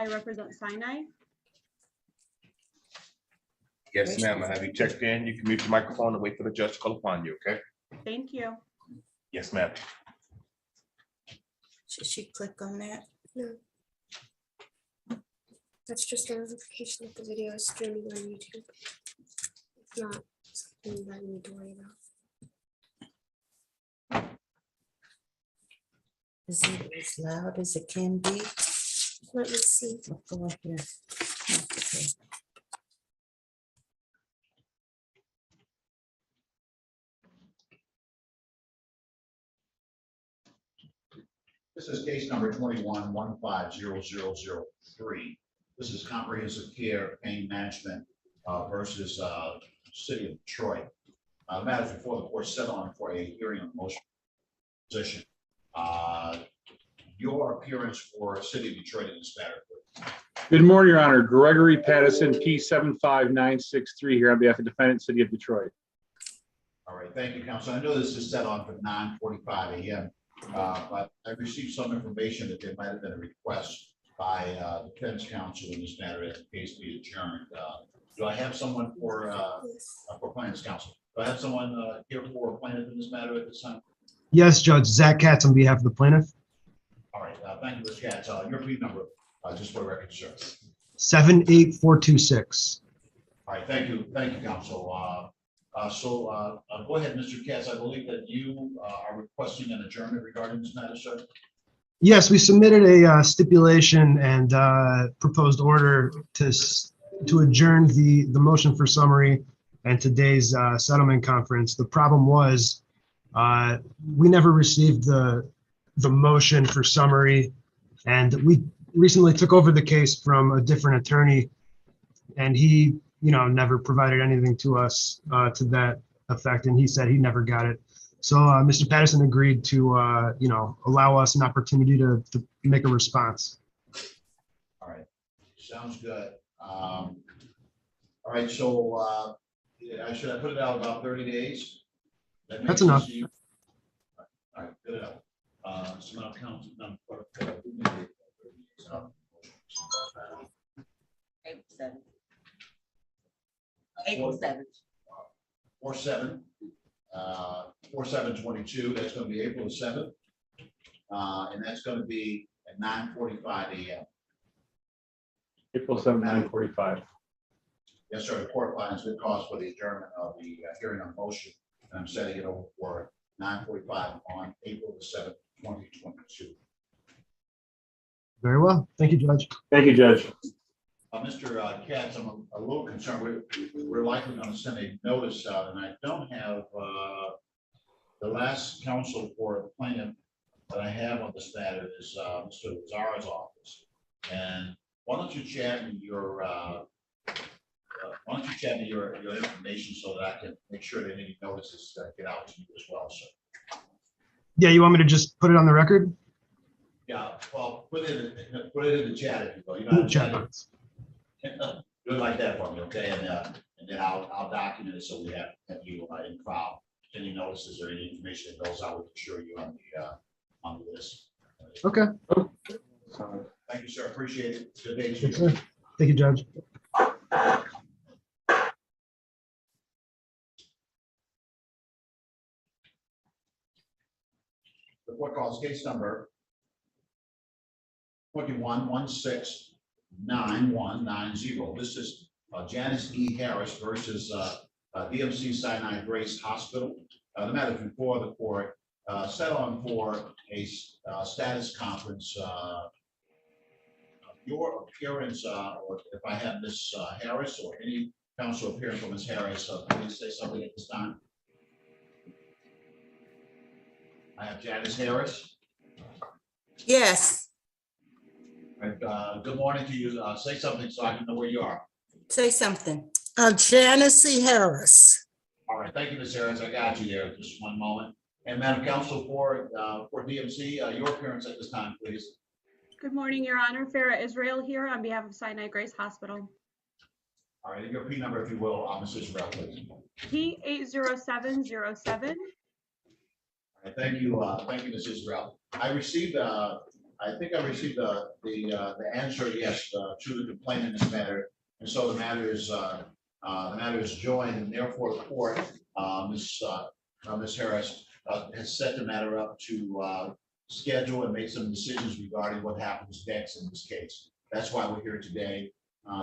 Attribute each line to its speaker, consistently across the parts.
Speaker 1: I represent Sinai.
Speaker 2: Yes, ma'am. I have you checked in. You can mute your microphone and wait for the judge to call upon you, okay?
Speaker 1: Thank you.
Speaker 2: Yes, ma'am.
Speaker 3: Should she click on that?
Speaker 4: No. That's just a notification that the video is streaming on YouTube. It's not something that you need to worry about.
Speaker 3: Is it as loud as it can be?
Speaker 4: Let me see.
Speaker 3: Go here. Okay.
Speaker 5: This is case number 21-150003. This is comprehensive care pain management versus City of Detroit. The matter is before the court set on for a hearing on motion position. Your appearance for City of Detroit in this matter, please.
Speaker 6: Good morning, Your Honor. Gregory Pattison, P75963 here on behalf of defendant, City of Detroit.
Speaker 5: All right, thank you, counsel. I know this is set on for 9:45 a.m. But I received some information that there might have been a request by the defense counsel in this matter that the case be adjourned. Do I have someone for plaintiff's counsel? Do I have someone here for plaintiff in this matter at this time?
Speaker 7: Yes, Judge. Zach Katz on behalf of the plaintiff.
Speaker 5: All right, thank you, Mr. Katz. Your plea number, just for the record, sir.
Speaker 7: 78426.
Speaker 5: All right, thank you, counsel. Go ahead, Mr. Katz. I believe that you are requesting an adjournment regarding this matter, sir.
Speaker 7: Yes, we submitted a stipulation and proposed order to adjourn the motion for summary and today's settlement conference. The problem was we never received the motion for summary, and we recently took over the case from a different attorney, and he never provided anything to us to that effect, and he said he never got it. So Mr. Pattison agreed to allow us an opportunity to make a response.
Speaker 5: All right, sounds good. All right, so should I put it out about 30 days?
Speaker 7: That's enough.
Speaker 5: All right, good enough. So now counsel,
Speaker 3: April 7th.
Speaker 5: 4/7/22. That's going to be April 7th, and that's going to be at 9:45 a.m.
Speaker 6: April 7th, 9:45.
Speaker 5: Yes, sir. The court finds good cause for the adjournment of the hearing on motion, and I'm setting it over for 9:45 on April the 7th, 2022.
Speaker 7: Very well. Thank you, Judge.
Speaker 6: Thank you, Judge.
Speaker 5: Mr. Katz, I'm a little concerned. We're likely going to send a notice out, and I don't have the last counsel for the plaintiff that I have on this matter is Mr. Zara's office. And why don't you chat me your information so that I can make sure that any notices get out to you as well, sir.
Speaker 7: Yeah, you want me to just put it on the record?
Speaker 5: Yeah, well, put it in the chat if you will. You know how to
Speaker 7: Chat
Speaker 5: chat
Speaker 7: box.
Speaker 5: it. Do it like that for me, okay? And then I'll document it so we have you in file. Any notices or any information that goes out, we can show you on the list.
Speaker 7: Okay.
Speaker 5: Thank you, sir. Appreciate it. Good day to
Speaker 7: Yes,
Speaker 5: you.
Speaker 7: sir. Thank you, Judge.
Speaker 5: The court calls case number 21-169190. This is Janice E. Harris versus DMC Sinai Grace Hospital. The matter before the court set on for a status conference. Your appearance, or if I have Ms. Harris or any counsel appearing from Ms. Harris, please say something at this time. I have Janice Harris.
Speaker 3: Yes,
Speaker 5: And, good morning to you. Say something so I can know where you are.
Speaker 3: say something. Janice E. Harris.
Speaker 5: All right, thank you, Ms. Harris. I got you there. Just one moment. And Madam Counsel for DMC, your appearance at this time, please.
Speaker 1: Good morning, Your Honor. Farah Israel here on behalf of Sinai Grace Hospital.
Speaker 5: All right, and your P number, if you will, Ms. Israel, please.
Speaker 1: P80707.
Speaker 5: All right, thank you, Ms. Israel. I received I think I received the answer, yes, to the complaint in this matter. And so the matter is joined, and therefore the court, Ms. Harris, has set the matter up to schedule and make some decisions regarding what happens next in this case. That's why we're here today.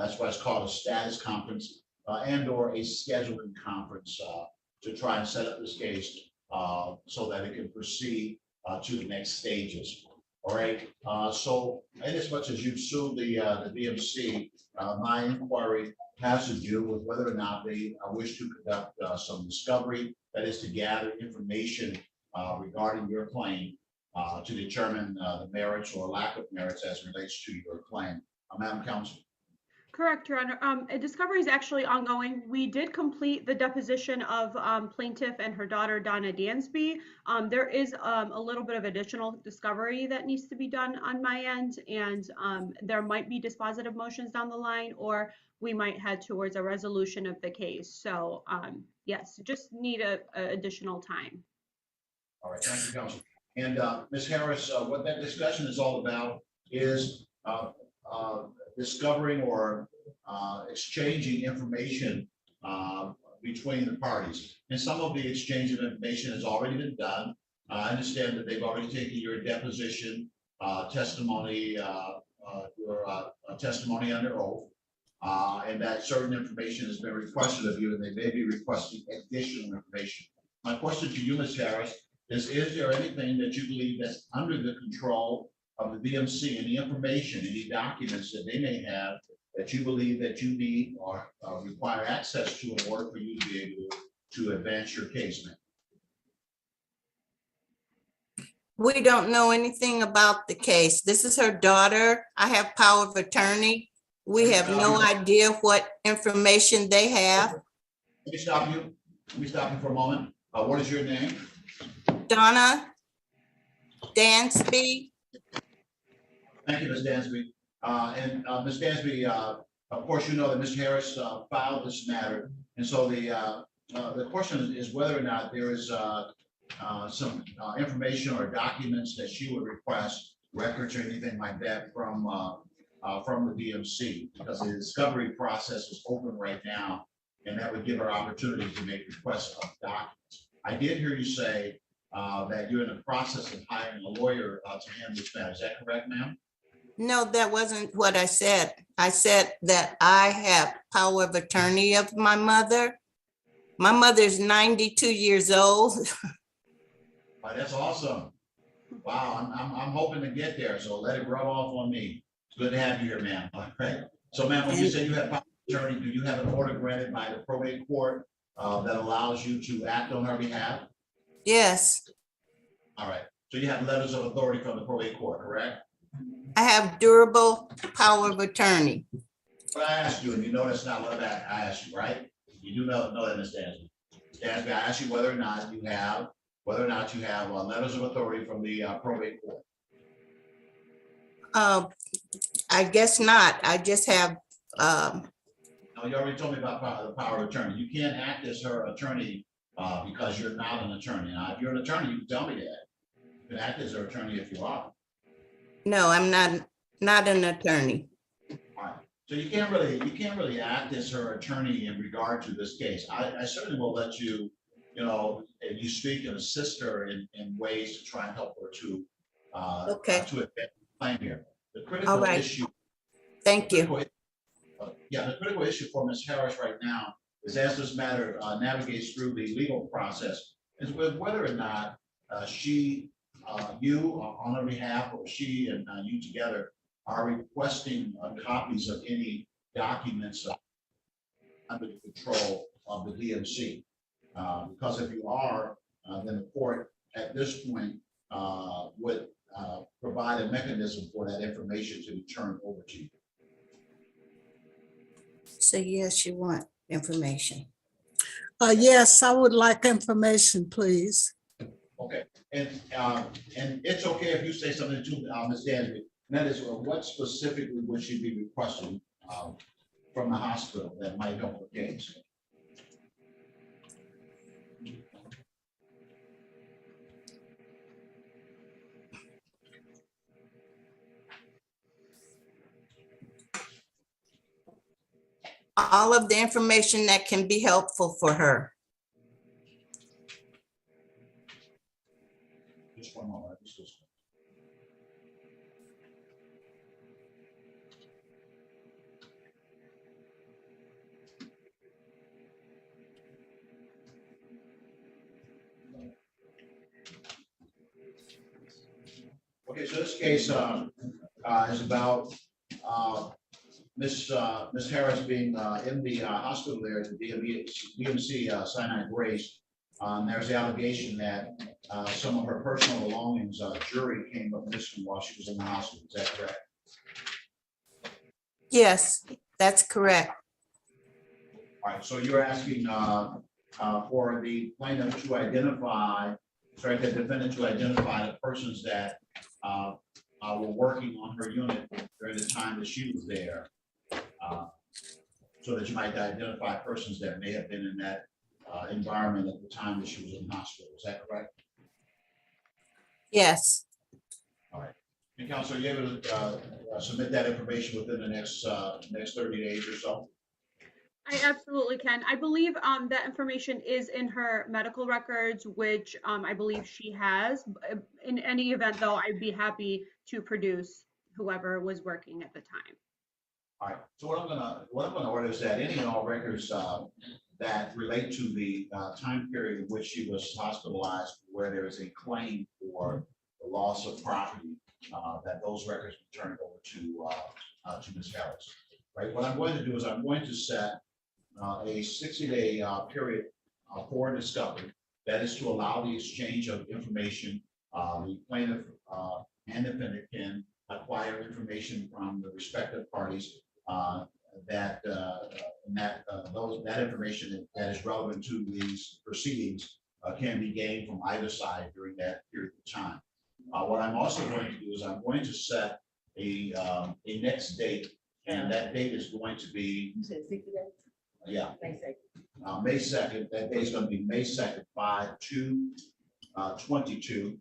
Speaker 5: That's why it's called a status conference and or a scheduling conference to try and set up this case so that it can proceed to the next stages. All right. So in as much as you've sued the DMC, my inquiry has to do with whether or not they wish to conduct some discovery, that is to gather information regarding your claim to determine the merits or lack of merits as relates to your claim. Madam Counsel.
Speaker 1: Correct, Your Honor. A discovery is actually ongoing. We did complete the deposition of plaintiff and her daughter, Donna Dansby. There is a little bit of additional discovery that needs to be done on my end, and there might be dispositive motions down the line, or we might head towards a resolution of the case. So yes, just need a additional time.
Speaker 5: All right, thank you, Counsel. And Ms. Harris, what that discussion is all about is discovering or exchanging information between the parties. And some of the exchange of information has already been done. I understand that they've already taken your deposition testimony, your testimony under oath, and that certain information has been requested of you, and they may be requesting additional information. My question to you, Ms. Harris, is there anything that you believe that's under the control of the DMC, any information, any documents that they may have that you believe that you need or require access to in order for you to be able to advance your case, ma'am?
Speaker 3: We don't know anything about the case. This is her daughter. I have power of attorney. We have no idea what information they have.
Speaker 5: Let me stop you. Let me stop you for a moment. What is your name?
Speaker 3: Donna Dansby.
Speaker 5: Thank you, Ms. Dansby. And Ms. Dansby, of course, you know that Ms. Harris filed this matter. And so the question is whether or not there is some information or documents that she would request, records or anything like that from the DMC, because the discovery process is open right now, and that would give her opportunity to make requests of documents. I did hear you say that you're in the process of hiring a lawyer to handle this matter. Is that correct, ma'am?
Speaker 3: No, that wasn't what I said. I said that I have power of attorney of my mother. My mother's 92 years old.
Speaker 5: Oh, that's awesome. Wow, I'm hoping to get there, so let it rub off on me. It's good to have you here, ma'am. All right. So, ma'am, when you say you have power of attorney, do you have an order granted by the probate court that allows you to act on her behalf?
Speaker 3: Yes,
Speaker 5: All right. So you have letters of authority from the probate court, correct?
Speaker 3: I have durable power of attorney.
Speaker 5: But I asked you, and you know that's not what I asked you, right? You do know that, Ms. Dansby. Dansby, I asked you whether or not you have letters of authority from the probate court.
Speaker 3: I guess not. I just have,
Speaker 5: No, you already told me about the power of attorney. You can't act as her attorney because you're not an attorney. Now, if you're an attorney, you can tell me that. You can act as her attorney if you are.
Speaker 3: no, I'm not an attorney.
Speaker 5: All right. So you can't really act as her attorney in regard to this case. I certainly will let you, if you speak and assist her in ways to try and help her to
Speaker 3: Okay.
Speaker 5: to advance the claim here. The
Speaker 3: All
Speaker 5: critical
Speaker 3: right.
Speaker 5: issue.
Speaker 3: Thank you.
Speaker 5: The critical issue for Ms. Harris right now is, as this matter navigates through the legal process, is with whether or not you on her behalf, or she and you together are requesting copies of any documents under the control of the DMC. Because if you are, then the court at this point would provide a mechanism for that information to be turned over to you.
Speaker 3: So yes, you want information.
Speaker 8: Yes, I would like information, please.
Speaker 5: Okay, and it's okay if you say something to Ms. Dansby. And that is, what specifically would she be requesting from the hospital that might help the case?
Speaker 3: all of the information that can be helpful for her.
Speaker 5: Just one moment. Okay, so this case is about Miss Harris being in the hospital there at the DMC Sinai Grace. There's the allegation that some of her personal belongings, jewelry came up missing while she was in the hospital. Is that correct?
Speaker 3: Yes, that's correct.
Speaker 5: All right, so you're asking for the plaintiff to identify, the defendant to identify the persons that were working on her unit during the time that she was there, so that you might identify persons that may have been in that environment at the time that she was in the hospital. Is that correct?
Speaker 3: Yes,
Speaker 5: All right. And counsel, are you able to submit that information within the next 30 days or so?
Speaker 1: I absolutely can. I believe that information is in her medical records, which I believe she has. In any event, though, I'd be happy to produce whoever was working at the time.
Speaker 5: All right. So what I'm gonna order is that any and all records that relate to the time period in which she was hospitalized, where there is a claim for the loss of property, that those records be turned over to Ms. Harris. Right. What I'm going to do is I'm going to set a 60-day period for discovery. That is to allow the exchange of information. The plaintiff and defendant can acquire information from the respective parties that information that is relevant to these proceedings can be gained from either side during that period of time. What I'm also going to do is I'm going to set a next date, and that date is going to be yeah, May 2nd. That day is going to be May 2nd, 5/2/22.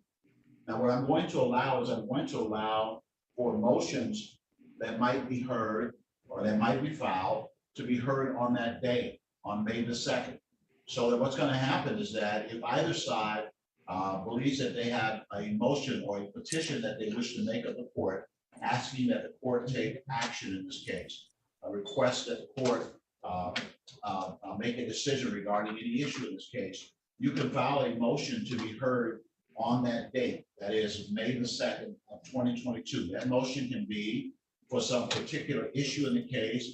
Speaker 5: Now, what I'm going to allow is I'm going to allow for motions that might be heard or that might be filed to be heard on that day, on May the 2nd. So that what's going to happen is that if either side believes that they have a motion or a petition that they wish to make of the court, asking that the court take action in this case, a request that the court make a decision regarding any issue in this case, you can file a motion to be heard on that date. That is May the 2nd of 2022. That motion can be for some particular issue in the case,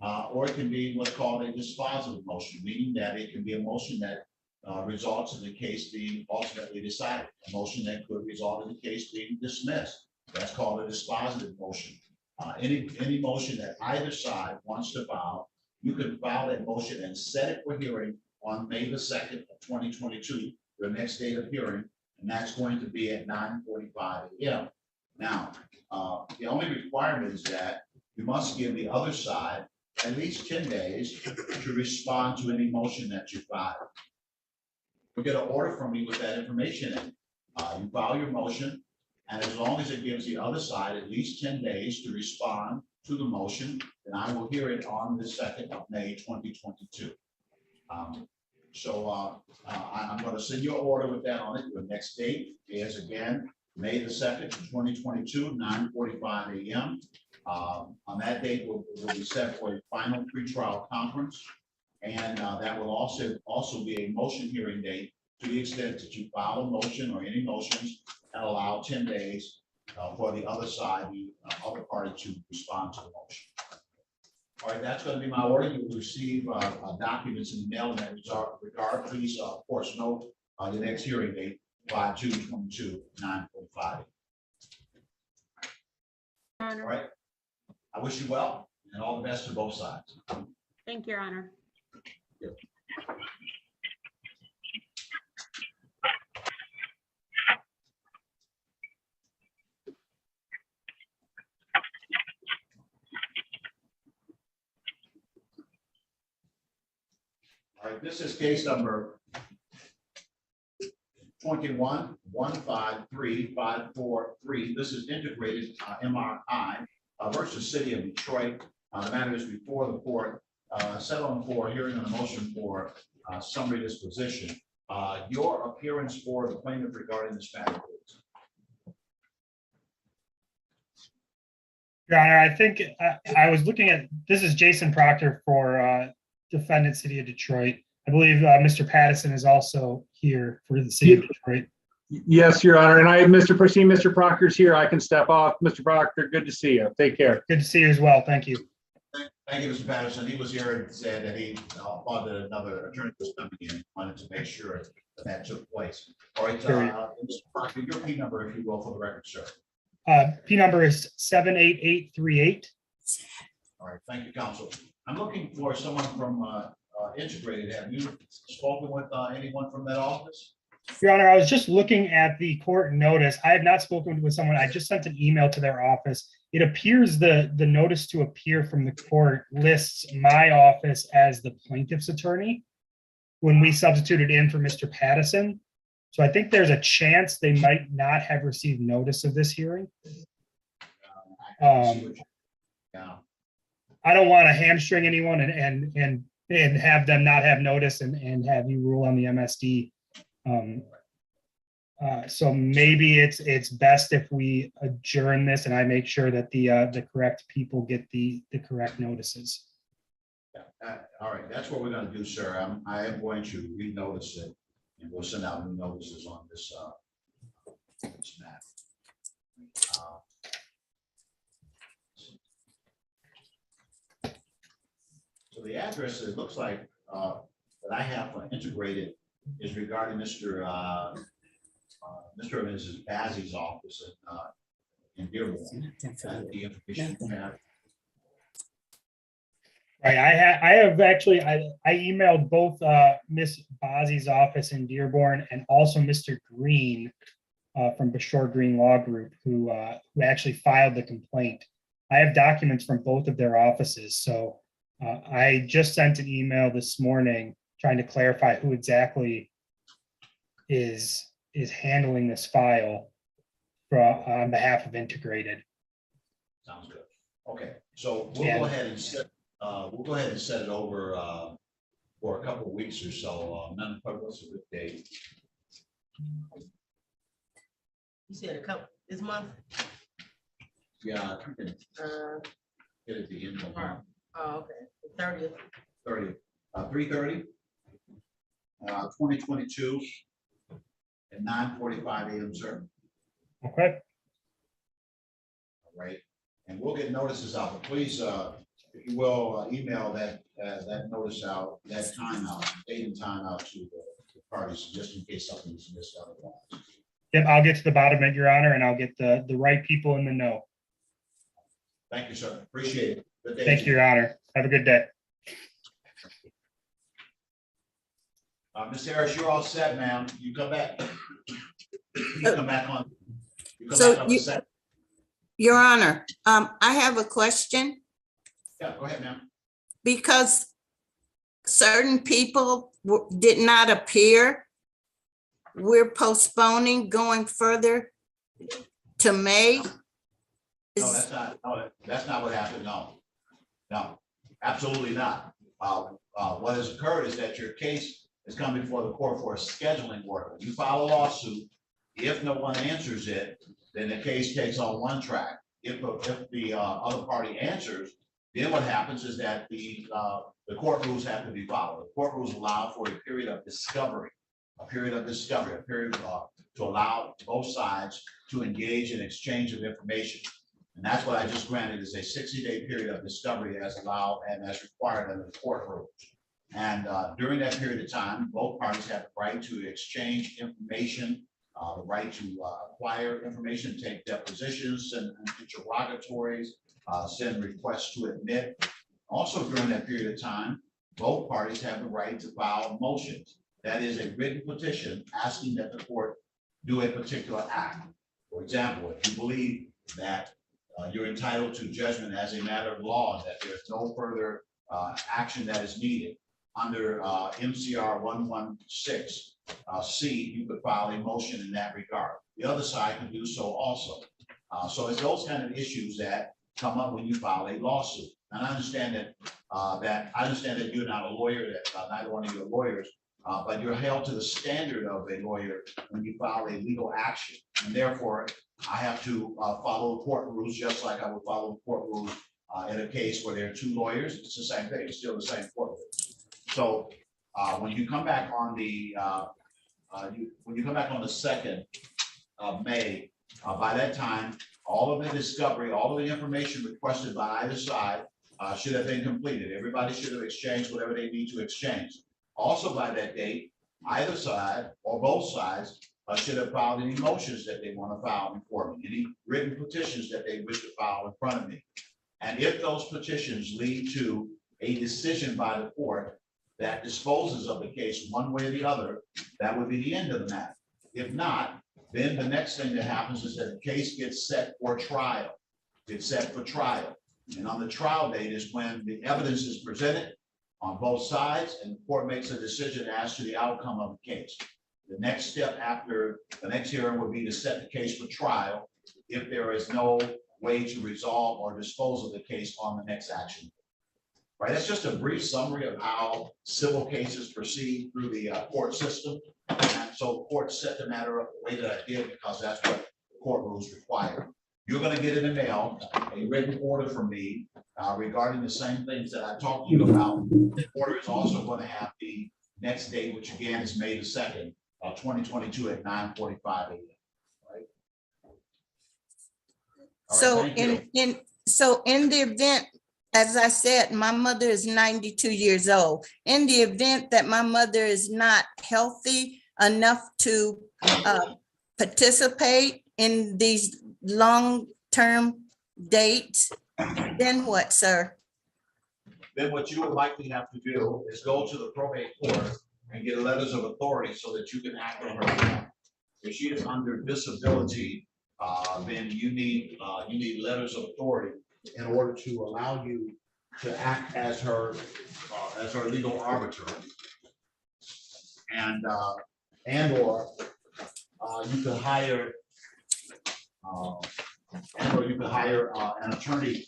Speaker 5: or it can be what's called a dispositive motion, meaning that it can be a motion that results in the case being ultimately decided, a motion that could result in the case being dismissed. That's called a dispositive motion. Any motion that either side wants to file, you can file that motion and set it for hearing on May the 2nd of 2022, the next date of hearing, and that's going to be at 9:45 a.m. Now, the only requirement is that you must give the other side at least 10 days to respond to any motion that you file. You get an order from me with that information in. You file your motion, and as long as it gives the other side at least 10 days to respond to the motion, then I will hear it on the 2nd of May, 2022. I'm going to send you an order with that on it. Your next date is again May the 2nd, 2022, 9:45 a.m. On that date, we'll be set for a final pretrial conference, and that will also be a motion hearing date to the extent that you file a motion or any motions and allow 10 days for the other side, the other party to respond to the motion. All right, that's going to be my order. You will receive documents in the mail in that regard. Please, of course, note the next hearing date, 5/2/22, 9:45. All right. I wish you well and all the best to both sides.
Speaker 1: Thank you, Your Honor.
Speaker 5: All right, this is case number 21-153-543. This is integrated MRI versus City of Detroit. The matter is before the court settle for hearing on a motion for summary disposition. Your appearance for the plaintiff regarding this matter, please.
Speaker 9: Your Honor, I think I was looking at, this is Jason Proctor for defendant City of Detroit. I believe Mr. Pattison is also here for the City of Detroit.
Speaker 6: Yes, Your Honor. And Mr. Proctor's here. I can step off. Mr. Proctor, good to see you. Take care.
Speaker 9: Good to see you as well. Thank you.
Speaker 5: Thank you, Mr. Patterson. He was here and said that he thought that another attorney was coming in, wanted to make sure that that took place. All right, Mr. Proctor, your P number, if you will, for the record, sir.
Speaker 9: P number is 78838.
Speaker 5: All right, thank you, counsel. I'm looking for someone from Integrated. Have you spoken with anyone from that office?
Speaker 9: Your Honor, I was just looking at the court notice. I have not spoken with someone. I just sent an email to their office. It appears the notice to appear from the court lists my office as the plaintiff's attorney when we substituted in for Mr. Pattison. So I think there's a chance they might not have received notice of this hearing.
Speaker 5: Yeah.
Speaker 9: I don't want to hamstring anyone and have them not have notice and have you rule on the MSD. So maybe it's best if we adjourn this and I make sure that the correct people get the correct notices.
Speaker 5: All right, that's what we're going to do, sir. I am going to renotice it, and we'll send out new notices on this map. So the address, it looks like that I have for Integrated is regarding Mr. and Mrs. Bazzi's office in Dearborn. The information you have.
Speaker 9: Right, I have actually, I emailed both Miss Bazzi's office in Dearborn and also Mr. Green from Bashore Green Law Group, who actually filed the complaint. I have documents from both of their offices, so I just sent an email this morning trying to clarify who exactly is handling this file on behalf of Integrated.
Speaker 5: Sounds good. Okay, so we'll go ahead and set it over for a couple of weeks or so. What's a good date?
Speaker 10: You said a couple this month?
Speaker 5: Yeah, I can get it at the end of the month.
Speaker 10: Oh, okay. 30th.
Speaker 5: 3:30, 2022 at 9:45 a.m., sir.
Speaker 9: Okay.
Speaker 5: All right, and we'll get notices out, but please, if you will, email that notice out, that time out, date and time out to the parties, just in case something's missed otherwise.
Speaker 9: Yep, I'll get to the bottom of it, Your Honor, and I'll get the right people in the know.
Speaker 5: Thank you, sir. Appreciate it. Good day.
Speaker 9: Thank you, Your Honor. Have a good day.
Speaker 5: Ms. Harris, you're all set, ma'am. You come back. You come back on. You come
Speaker 3: So
Speaker 5: back on the set.
Speaker 3: Your Honor, I have a question
Speaker 5: Yeah, go ahead, ma'am.
Speaker 3: because certain people did not appear. We're postponing going further to May.
Speaker 5: No, that's not what happened. No, absolutely not. What has occurred is that your case has come before the court for a scheduling order. When you file a lawsuit, if no one answers it, then the case takes on one track. If the other party answers, then what happens is that the court rules have to be followed. The court rules allow for a period of discovery, to allow both sides to engage in exchange of information. And that's what I just granted is a 60-day period of discovery as allowed and as required under the court rules. And during that period of time, both parties have the right to exchange information, the right to acquire information, take depositions, send interrogatories, send requests to admit. Also during that period of time, both parties have the right to file motions. That is a written petition asking that the court do a particular act. For example, if you believe that you're entitled to judgment as a matter of law, that there's no further action that is needed under MCR 116C, you could file a motion in that regard. The other side can do so also. So it's those kind of issues that come up when you file a lawsuit. And I understand that, I understand that you're not a lawyer, that neither one of you are lawyers, but you're held to the standard of a lawyer when you file a legal action. And therefore, I have to follow the court rules just like I would follow the court rules in a case where there are two lawyers. It's the same thing. It's still the same court rules. So when you come back on the when you come back on the 2nd of May, by that time, all of the discovery, all of the information requested by either side should have been completed. Everybody should have exchanged whatever they need to exchange. Also by that date, either side or both sides should have filed any motions that they want to file before me, any written petitions that they wish to file in front of me. And if those petitions lead to a decision by the court that disposes of the case one way or the other, that would be the end of the matter. If not, then the next thing that happens is that the case gets set for trial. It's set for trial. And on the trial date is when the evidence is presented on both sides and the court makes a decision as to the outcome of the case. The next step after the next hearing would be to set the case for trial if there is no way to resolve or dispose of the case on the next action. Right, that's just a brief summary of how civil cases proceed through the court system. And so courts set the matter up the way that I did because that's what the court rules require. You're going to get in the mail a written order from me regarding the same things that I talked to you about. The order is also going to have the next date, which again is May the 2nd, 2022 at 9:45 a.m. Right. All
Speaker 3: So
Speaker 5: right, thank you.
Speaker 3: in the event, as I said, my mother is 92 years old. In the event that my mother is not healthy enough to participate in these long-term dates, then what, sir?
Speaker 5: Then what you would likely have to do is go to the probate court and get letters of authority so that you can act on her behalf. If she is under disability, then you need letters of authority in order to allow you to act as her legal arbiter. And or you could hire an attorney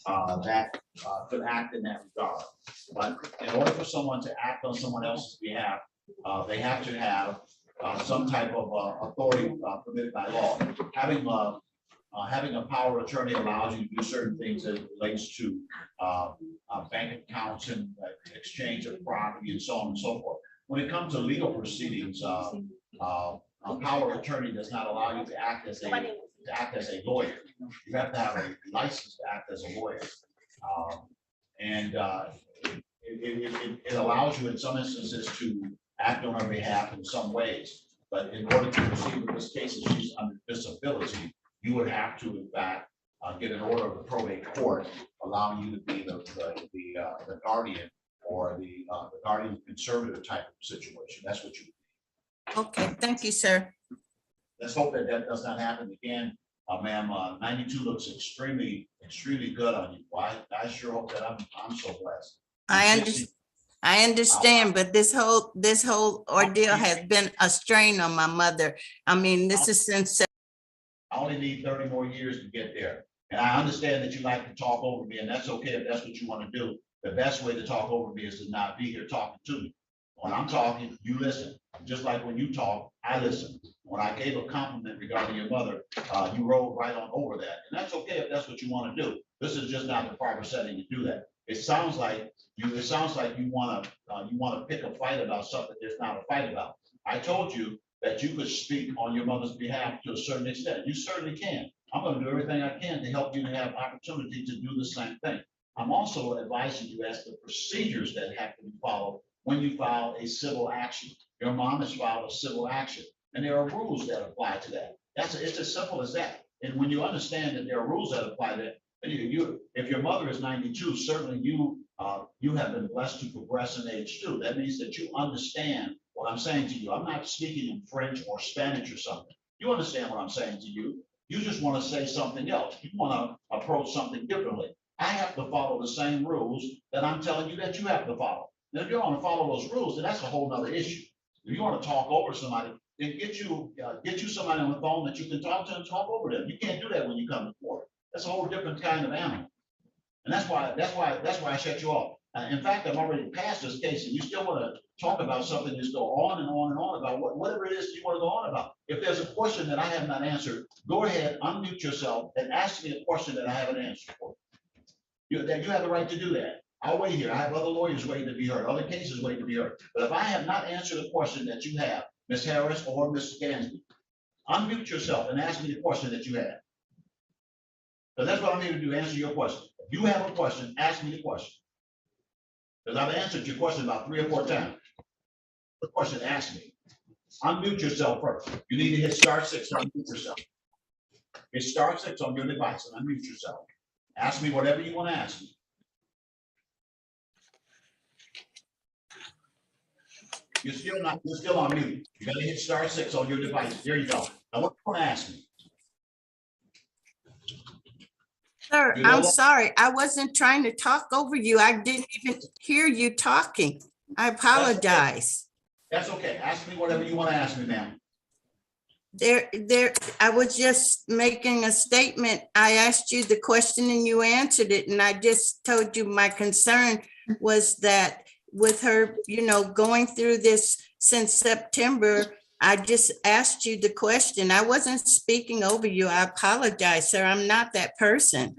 Speaker 5: that could act in that regard. But in order for someone to act on someone else's behalf, they have to have some type of authority permitted by law. Having a power of attorney allows you to do certain things as it relates to bank accounts and exchange of property and so on and so forth. When it comes to legal proceedings, a power of attorney does not allow you to act as a lawyer. You have to have a license to act as a lawyer. It allows you in some instances to act on her behalf in some ways. But in order to proceed with this case, if she's under disability, you would have to, in fact, get an order of the probate court allowing you to be the guardian or the guardian conservative type of situation. That's what you.
Speaker 3: Okay, thank you, sir.
Speaker 5: Let's hope that that does not happen again, ma'am. 92 looks extremely good on you. Well, I sure hope that I'm so blessed.
Speaker 3: I understand, but this whole ordeal has been a strain on my mother. I mean, this is since.
Speaker 5: I only need 30 more years to get there. And I understand that you like to talk over me, and that's okay if that's what you want to do. The best way to talk over me is to not be here talking to me. When I'm talking, you listen. Just like when you talk, I listen. When I gave a compliment regarding your mother, you rolled right on over that. And that's okay if that's what you want to do. This is just not the proper setting to do that. It sounds like you want to pick a fight about something there's not a fight about. I told you that you could speak on your mother's behalf to a certain extent. You certainly can. I'm going to do everything I can to help you to have opportunity to do the same thing. I'm also advising you as the procedures that have to be followed when you file a civil action. Your mom has filed a civil action, and there are rules that apply to that. It's as simple as that. And when you understand that there are rules that apply to that, if your mother is 92, certainly you have been blessed to progress in age too. That means that you understand what I'm saying to you. I'm not speaking in French or Spanish or something. You understand what I'm saying to you. You just want to say something else. You want to approach something differently. I have to follow the same rules that I'm telling you that you have to follow. Now, if you don't want to follow those rules, then that's a whole nother issue. If you want to talk over somebody, then get you somebody on the phone that you can talk to and talk over them. You can't do that when you come to court. That's a whole different kind of animal. And that's why I shut you off. In fact, I'm already past this case and you still want to talk about something, just go on and on and on about whatever it is you want to go on about. If there's a question that I have not answered, go ahead, unmute yourself and ask me a question that I haven't answered for. You have the right to do that. I'll wait here. I have other lawyers waiting to be heard, other cases waiting to be heard. But if I have not answered a question that you have, Ms. Harris or Ms. Gansby, unmute yourself and ask me the question that you have. Because that's what I'm here to do, answer your question. If you have a question, ask me the question. Because I've answered your question about 3 or 4 times. The question, ask me. Unmute yourself first. You need to hit *6 to unmute yourself. Hit *6 on your device and unmute yourself. Ask me whatever you want to ask me. You're still on mute. You gotta hit *6 on your device. There you go. Now what do you want to ask me?
Speaker 3: Sir, I'm sorry. I wasn't trying to talk over you. I didn't even hear you talking. I apologize.
Speaker 5: That's okay. Ask me whatever you want to ask me, ma'am.
Speaker 3: I was just making a statement. I asked you the question and you answered it. And I just told you my concern was that with her, going through this since September, I just asked you the question. I wasn't speaking over you. I apologize, sir. I'm not that person.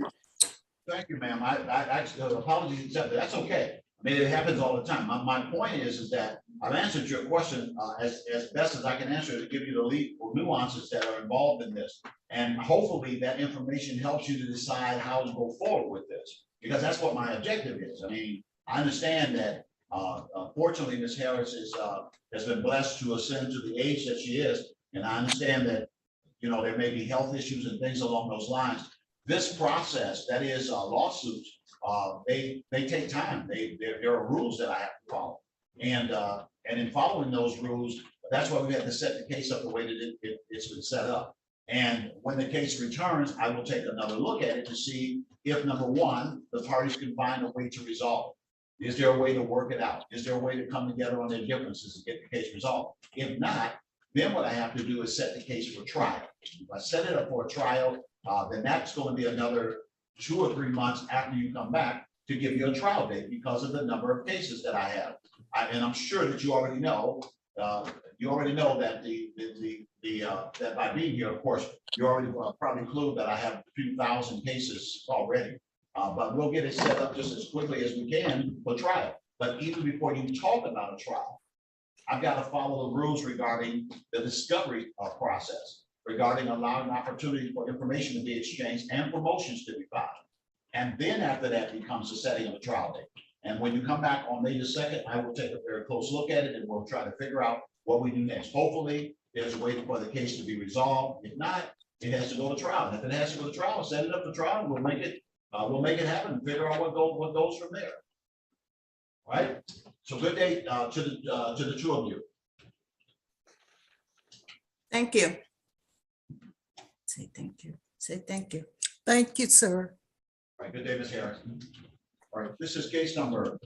Speaker 5: Thank you, ma'am. I actually, apologies accepted. That's okay. I mean, it happens all the time. My point is that I've answered your question as best as I can answer it to give you the legal nuances that are involved in this. And hopefully that information helps you to decide how to go forward with this, because that's what my objective is. I mean, I understand that fortunately, Ms. Harris has been blessed to ascend to the age that she is. And I understand that, there may be health issues and things along those lines. This process, that is lawsuits, they take time. There are rules that I have to follow. And in following those rules, that's why we have to set the case up the way that it's been set up. And when the case returns, I will take another look at it to see if, number one, the parties can find a way to resolve it. Is there a way to work it out? Is there a way to come together on their differences and get the case resolved? If not, then what I have to do is set the case for trial. If I set it up for a trial, then that's going to be another 2 or 3 months after you come back to give you a trial date because of the number of cases that I have. And I'm sure that you already know. That that by being here, of course, you already probably clued that I have a few thousand cases already. But we'll get it set up just as quickly as we can for trial. But even before you talk about a trial, I've got to follow the rules regarding the discovery process, regarding allowing opportunity for information to be exchanged and promotions to be filed. And then after that becomes the setting of a trial date. And when you come back on May the 2nd, I will take a very close look at it and we'll try to figure out what we do next. Hopefully, there's a way for the case to be resolved. If not, it has to go to trial. And if it has to go to trial, set it up for trial, and we'll make it happen and figure out what goes from there. All right. So good day to the 2 of you.
Speaker 3: Thank you. Say thank you. Say thank you.
Speaker 8: Thank you, sir.
Speaker 5: All right. Good day, Ms. Harris. All right. This is case number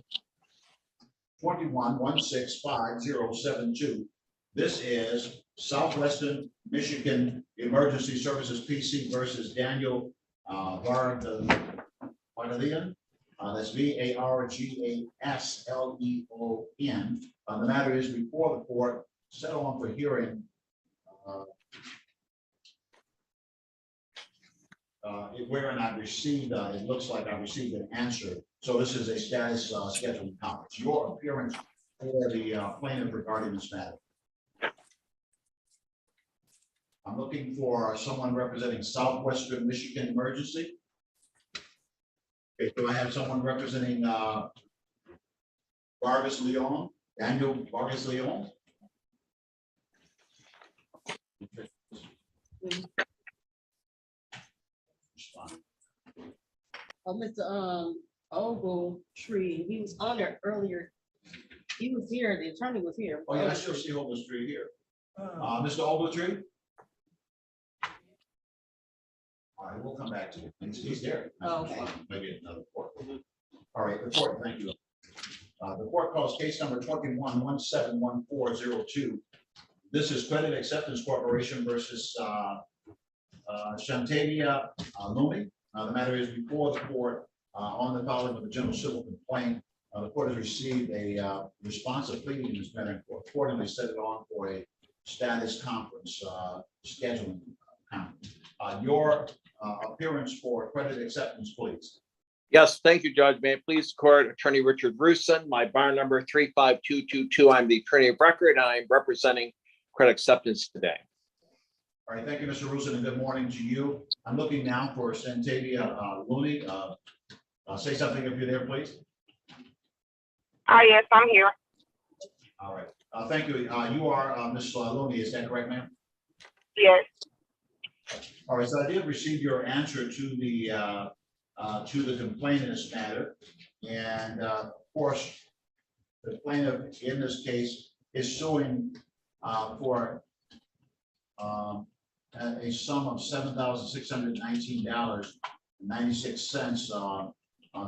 Speaker 5: 21-165-072. This is Southwestern Michigan Emergency Services PC versus Daniel Vargalian. That's Vargasleon. The matter is before the court, set on for hearing. Wherein I received, it looks like I received an answer. So this is a status scheduling conference. Your appearance for the plaintiff regarding this matter. I'm looking for someone representing Southwestern Michigan Emergency. Okay, do I have someone representing Vargasleon, Daniel Vargasleon?
Speaker 10: Mr. Ogletree, he was on there earlier. He was here, the attorney was here.
Speaker 5: Oh, yeah, I still see Ogletree here. Mr. Ogletree? All right, we'll come back to you. He's there.
Speaker 10: Oh, okay.
Speaker 5: Maybe another court. All right, the court, thank you. The court calls case number 21-171402. This is Credit Acceptance Corporation versus Shantavia Lumi. The matter is before the court On the following of the general civil complaint, the court has received a response of pleading in this matter, and accordingly set it on for a status conference, scheduling conference. Your appearance for credit acceptance, please.
Speaker 11: Yes, thank you, Judge. May it please the court, Attorney Richard Rusin, my bar number 35222. I'm the attorney of record. I'm representing credit acceptance today.
Speaker 5: All right, thank you, Mr. Rusin, and good morning to you. I'm looking now for Santavia Looney. Say something if you're there, please.
Speaker 12: Hi, yes, I'm here.
Speaker 5: All right, thank you. You are Ms. Looney, is that correct, ma'am?
Speaker 12: Yes.
Speaker 5: All right, so I did receive your answer to the complaint in this matter. And of course, the plaintiff in this case is suing for a sum of $7,619.96.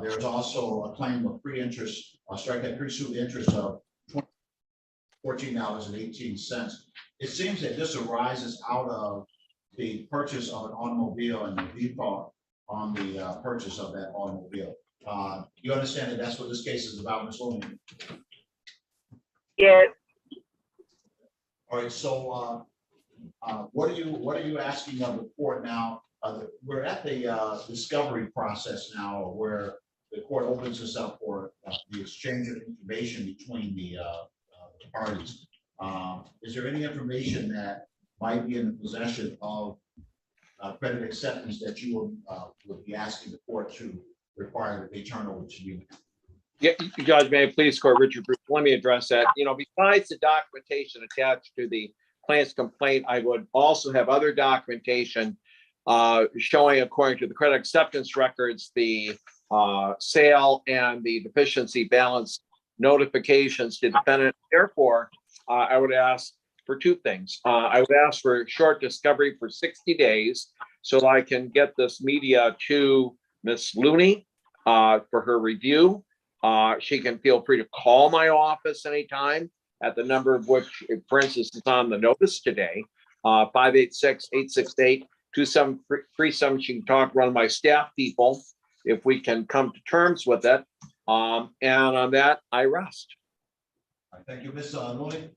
Speaker 5: There's also a claim of pre-interest, pre-suit interest of $14.18. It seems that this arises out of the purchase of an automobile and the default on the purchase of that automobile. You understand that that's what this case is about, Ms. Looney?
Speaker 12: Yes.
Speaker 5: All right, so what are you asking of the court now? We're at the discovery process now, where the court opens this up for the exchange of information between the parties. Is there any information that might be in the possession of credit acceptance that you would be asking the court to require that they turn over to you?
Speaker 11: Yeah, Judge, may I please, court Richard Bruce, let me address that. You know, besides the documentation attached to the plaintiff's complaint, I would also have other documentation showing, according to the credit acceptance records, the sale and the deficiency balance notifications to defendant. Therefore, I would ask for two things. I would ask for a short discovery for 60 days so I can get this media to Ms. Looney for her review. She can feel free to call my office anytime at the number of which, for instance, is on the notice today, 586-868-2737. She can talk to one of my staff people if we can come to terms with it. And on that, I rest.
Speaker 5: All right, thank you, Ms. Looney.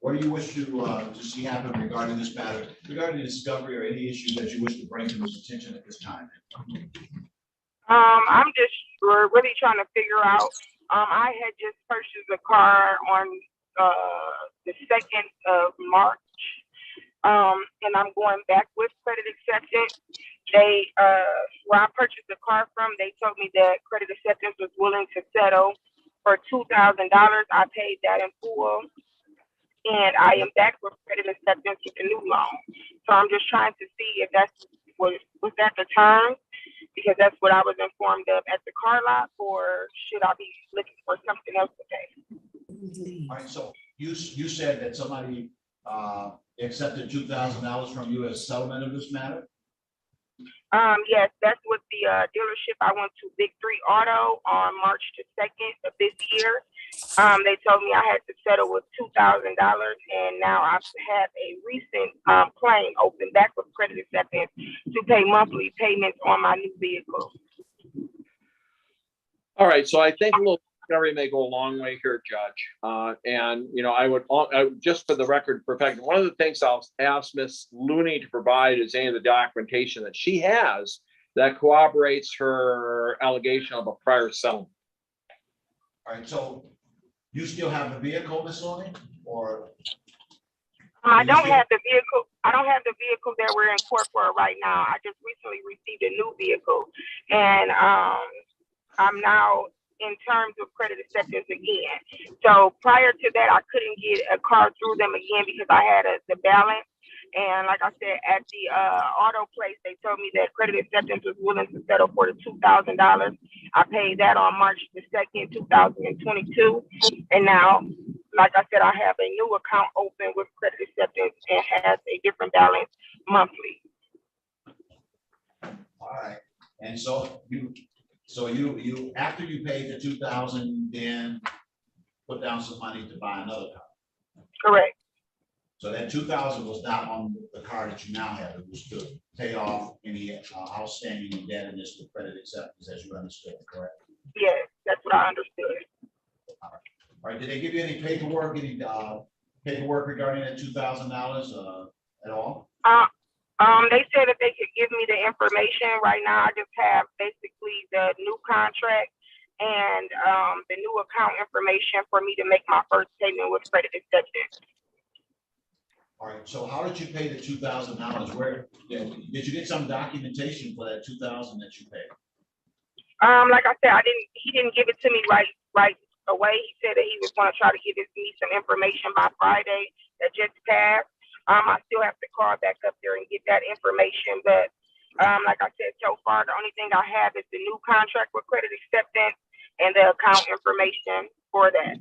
Speaker 5: What do you wish to see happen regarding this matter, regarding the discovery or any issues that you wish to bring to his attention at this time?
Speaker 12: I'm just really trying to figure out. I had just purchased a car on the 2nd of March, and I'm going back with credit acceptance. They, where I purchased the car from, they told me that credit acceptance was willing to settle for $2,000. I paid that in full, and I am back with credit acceptance with a new loan. So I'm just trying to see if that's was that the term, because that's what I was informed of at the car lot, or should I be looking for something else to pay?
Speaker 5: All right, so you said that somebody accepted $2,000 from you as settlement of this matter?
Speaker 12: Yes, that's with the dealership. I went to Big 3 Auto on March the 2nd of this year. They told me I had to settle with $2,000, and now I have a recent claim open back with credit acceptance to pay monthly payments on my new vehicle.
Speaker 11: All right, so I think a little discovery may go a long way here, Judge. And, you know, I would just for the record, perfect. One of the things I'll ask Ms. Looney to provide is any of the documentation that she has that corroborates her allegation of a prior settlement.
Speaker 5: All right, so you still have the vehicle, Ms. Looney, or?
Speaker 12: I don't have the vehicle. I don't have the vehicle that we're in court for right now. I just recently received a new vehicle, and I'm now in terms of credit acceptance again. So prior to that, I couldn't get a car through them again because I had the balance. And like I said, at the auto place, they told me that credit acceptance was willing to settle for the $2,000. I paid that on March the 2nd, 2022. And now, like I said, I have a new account open with credit acceptance and has a different balance monthly.
Speaker 5: All right, and so you after you paid the $2,000, then put down some money to buy another car.
Speaker 12: Correct.
Speaker 5: So that 2,000 was not on the card that you now have. It was to pay off any outstanding indebtedness with credit acceptance, as you understood, correct?
Speaker 12: Yes, that's what I understood.
Speaker 5: All right, did they give you any paperwork, paperwork regarding that $2,000 at all?
Speaker 12: They said that they could give me the information. Right now, I just have basically the new contract and the new account information for me to make my first payment with credit acceptance.
Speaker 5: All right, so how did you pay the $2,000? Where did you get some documentation for that 2,000 that you paid?
Speaker 12: Like I said, he didn't give it to me right away. He said that he was going to try to give me some information by Friday that just passed. I still have to call back up there and get that information. But like I said, so far, the only thing I have is the new contract with credit acceptance and the account information for that.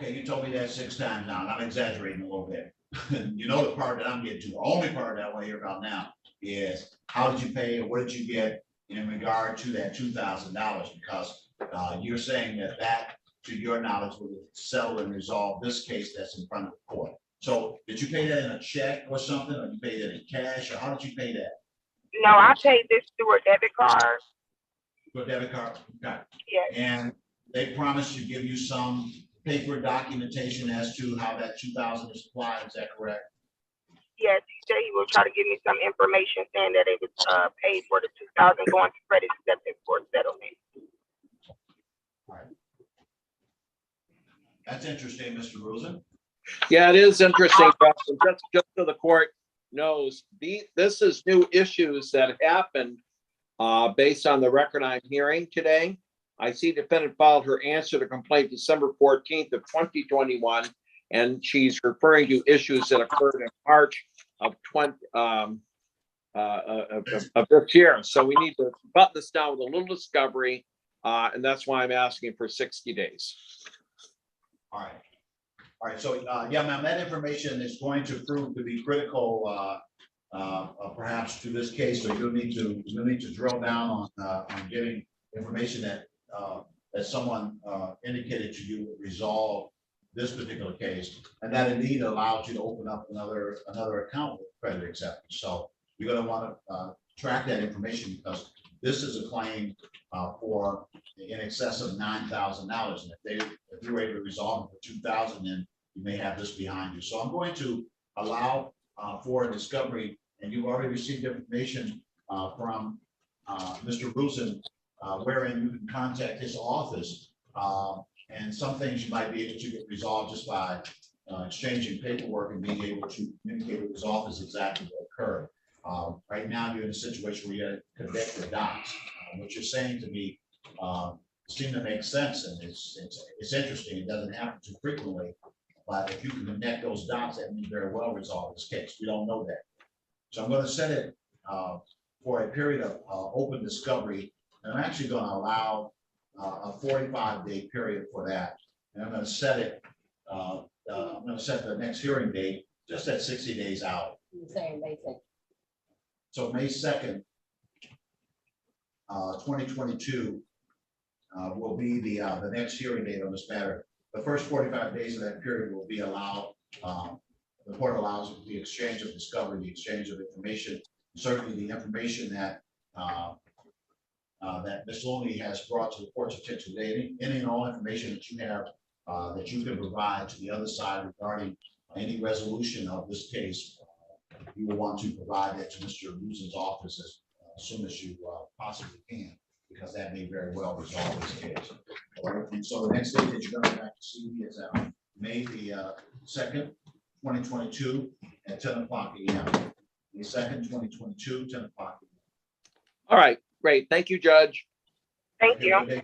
Speaker 5: Okay, you told me that 6 times now, and I'm exaggerating a little bit. You know, the part that I'm getting to, the only part that I want to hear about now is how did you pay and what did you get in regard to that $2,000? Because you're saying that, to your knowledge, will settle and resolve this case that's in front of the court. So did you pay that in a check or something, or you paid that in cash, or how did you pay that?
Speaker 12: No, I paid this through a debit card.
Speaker 5: Through a debit card? Okay.
Speaker 12: Yes.
Speaker 5: And they promised to give you some paper documentation as to how that 2,000 is applied, is that correct?
Speaker 12: Yes, he said he will try to give me some information saying that it was paid for the 2,000 going to credit acceptance for settlement.
Speaker 5: All right. That's interesting, Mr. Rosen.
Speaker 11: Yeah, it is interesting, Justin. Just so the court knows, this is new issues that happened based on the record I'm hearing today. I see defendant filed her answer to complaint December 14th of 2021, and she's referring to issues that occurred in March of this year. So we need to button this down with a little discovery, and that's why I'm asking for 60 days.
Speaker 5: All right. All right, so yeah, ma'am, that information is going to prove to be critical, perhaps to this case. So you'll need to drill down on getting information that someone indicated to you would resolve this particular case, and that indeed allows you to open up another account with credit acceptance. So you're going to want to track that information, because this is a claim for in excess of $9,000, and if you were able to resolve it for $2,000, then you may have this behind you. So I'm going to allow for a discovery, and you've already received information from Mr. Rosen, wherein you can contact his office, and some things you might be able to get resolved just by exchanging paperwork and being able to communicate with his office exactly what occurred. Right now, you're in a situation where you have to connect the dots. What you're saying to me seem to make sense, and it's interesting. It doesn't happen too frequently, but if you can connect those dots, that may very well resolve this case. We don't know that. So I'm going to set it for a period of open discovery, and I'm actually going to allow a 45-day period for that. And I'm going to set it. I'm going to set the next hearing date just at 60 days out.
Speaker 10: Same May 2nd.
Speaker 5: So May 2nd, 2022 will be the next hearing date on this matter. The first 45 days of that period will be allowed. The court allows the exchange of discovery, the exchange of information, certainly the information that that Ms. Loney has brought to the court's attention today. Any and all information that you have that you can provide to the other side regarding any resolution of this case, you will want to provide that to Mr. Rosen's office as soon as you possibly can, because that may very well resolve this case. All right. And so the next date that you're going to back to see me is May the 2nd, 2022 at 10 o'clock a.m. May 2nd, 2022, 10 o'clock.
Speaker 11: All right, great. Thank you, Judge.
Speaker 12: Thank you.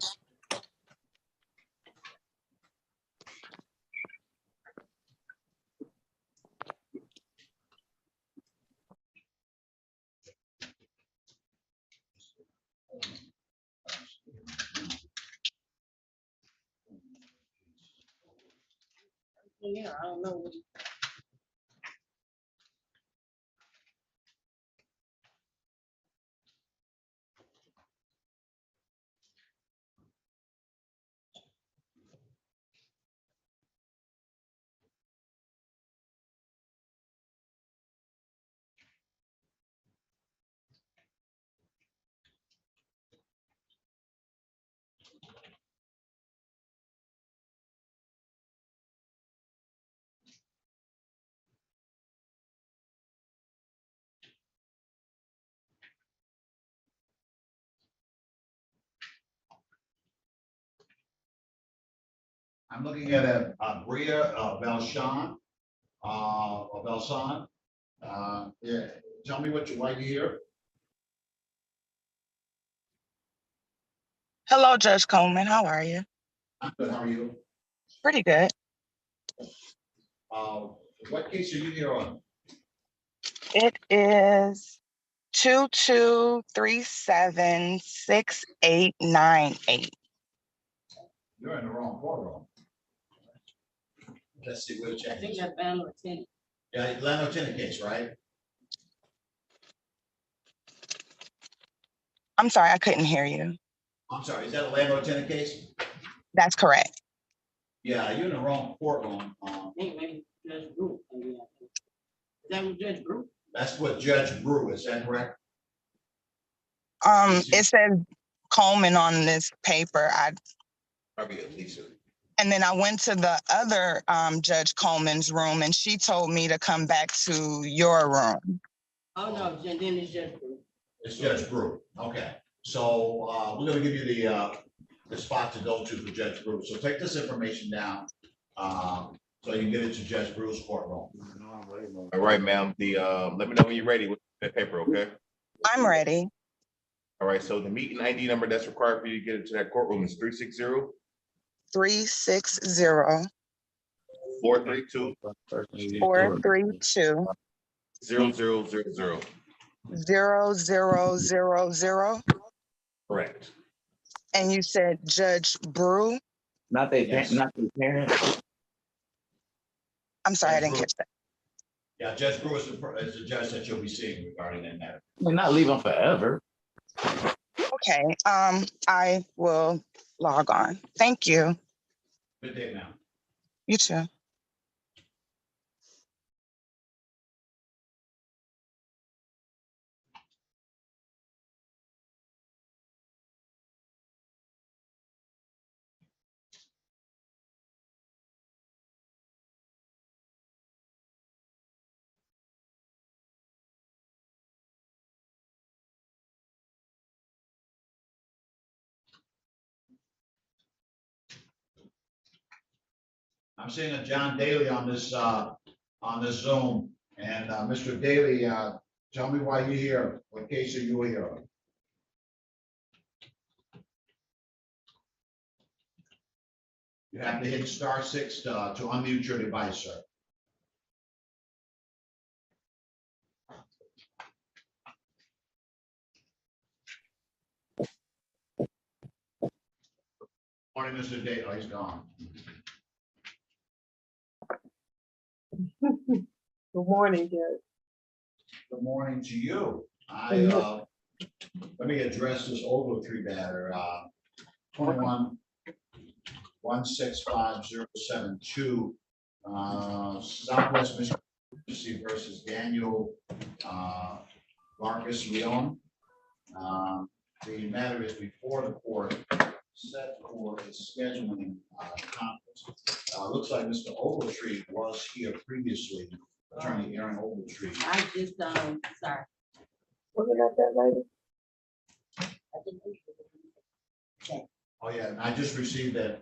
Speaker 10: Yeah, I don't know.
Speaker 5: I'm looking at Bria Belshon, or Belson. Yeah, tell me why you're here.
Speaker 13: Hello, Judge Coleman. How are you?
Speaker 5: I'm good, how are you?
Speaker 13: Pretty good.
Speaker 5: What case are you here on?
Speaker 13: It is 22376898.
Speaker 5: You're in the wrong courtroom. Let's see which.
Speaker 10: I think that's landlord tenant.
Speaker 5: Yeah, landlord tenant case, right?
Speaker 13: I'm sorry, I couldn't hear you.
Speaker 5: I'm sorry, is that a landlord tenant case?
Speaker 13: That's correct.
Speaker 5: Yeah, you're in the wrong courtroom.
Speaker 10: Maybe Judge Brew. Is that what Judge Brew?
Speaker 5: That's what Judge Brew, is that correct?
Speaker 13: It says Coleman on this paper.
Speaker 5: Probably at least.
Speaker 13: And then I went to the other Judge Coleman's room, and she told me to come back to your room.
Speaker 10: Oh, no, then it's Judge Brew.
Speaker 5: It's Judge Brew, okay. So we're gonna give you the spot to go to for Judge Brew. So take this information down, so you can get it to Judge Brew's courtroom.
Speaker 2: All right, ma'am. Let me know when you're ready with that paper, okay?
Speaker 13: I'm ready.
Speaker 2: All right, so the meeting ID number that's required for you to get into that courtroom is 360
Speaker 13: 360
Speaker 2: 432
Speaker 13: 432
Speaker 2: 0000.
Speaker 13: 0000.
Speaker 2: Correct.
Speaker 13: And you said Judge Brew?
Speaker 14: Not they,
Speaker 5: Yes.
Speaker 14: not the parent.
Speaker 13: I'm sorry, I
Speaker 5: Judge
Speaker 13: didn't
Speaker 5: Brew.
Speaker 13: catch that.
Speaker 5: Yeah, Judge Brew is the judge that you'll be seeing regarding that matter.
Speaker 14: They're not leaving forever.
Speaker 13: Okay, I will log on. Thank you.
Speaker 5: Good day, ma'am.
Speaker 13: You too.
Speaker 5: I'm seeing a John Daly on this Zoom, and Mr. Daly, tell me why you're here. What case are you here on? You have to hit *6 to unmute your device, sir. Morning, Mr. Daly. Oh, he's gone.
Speaker 10: Good morning, Judge.
Speaker 5: Good morning to you. Let me address this Ogletree matter. 21-165072, Southwest Michigan versus Daniel Marcus Leon. The matter is before the court, set for a scheduling conference. Looks like Mr. Ogletree was here previously, Attorney Aaron Ogletree.
Speaker 10: I just, sorry.
Speaker 4: Wasn't that that lady?
Speaker 5: Oh, yeah, and I just received a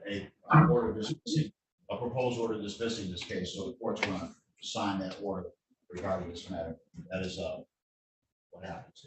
Speaker 5: order dismissing, a proposed order dismissing this case, so the court's gonna sign that order regarding this matter. That is what happens.